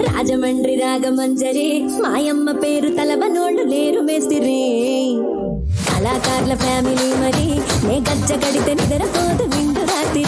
రాజమండ్రి రాగమంజరి మాయమ్మ పేరు తలవనోళ్ళు లేరు మేస్తిరి కళాకారుల ఫ్యామిలీ మరి నే గజ్జ కడితే నిద్రపోదు నిండు రాత్రి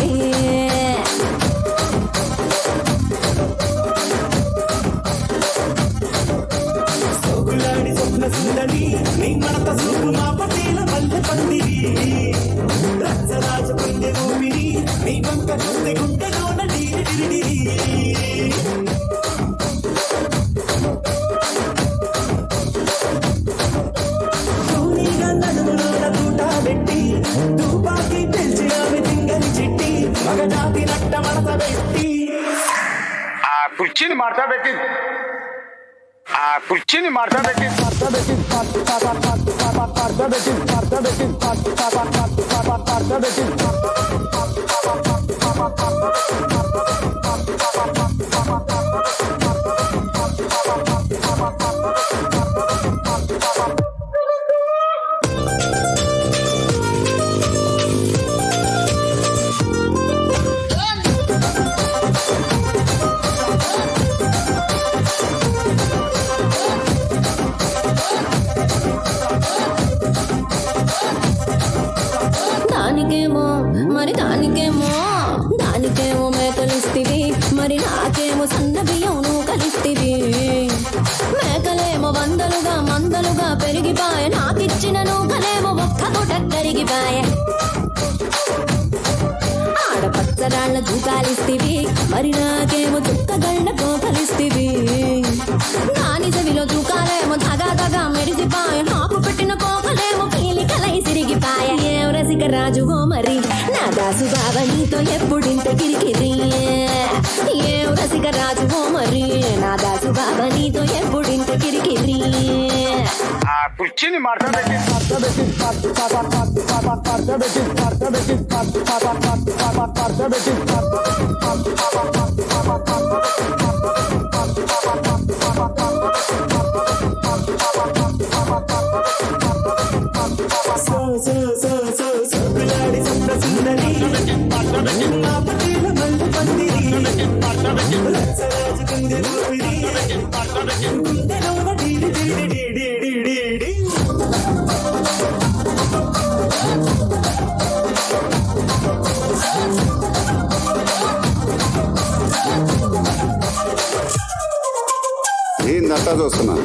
కుర్చీని మార్చబెట్టి మార్చబెట్టి దానికేమో మేకలిస్తివి మరి నాకేమో సన్న బియ్యం నువ్వు కలిస్తివి మేకలేమో మందలుగా పెరిగిపాయ నాకిచ్చిన నూకలేమో ఒక్క పూట కరిగిపాయ ఆడపచ్చరాళ్ళ దూకాలిస్తివి మరి నాకేమో చుక్కగళ్ళ కోకలిస్తివి నాని చెవిలో దూకాలేమో తగా మెరిసిపాయ నాకు పెట్టిన కోకలేమో పీలికలై సిరిగిపాయ ఏం రసిక రాజువో మరి నా దాసు బావ నీతో ఎప్పుడింత కిరికిరి ఏం రసిక రాజువో మరి నా దాసు బావ నీతో ఎప్పుడింత కిరికిరి కుర్చీని మార్చబెట్టి ఏందంతా చూస్తున్నా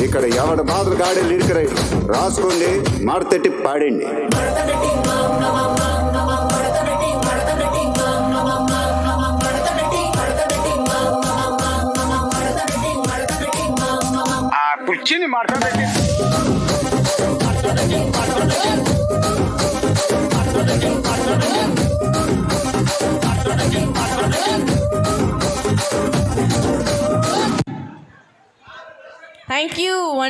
ఇక్కడ ఎవడ మాత్రం గాడే లిరిక్ రైటర్ రాసుకోండి మాడతెట్టి పాడండి. కుర్చీని మార్చబెట్టి Thank you.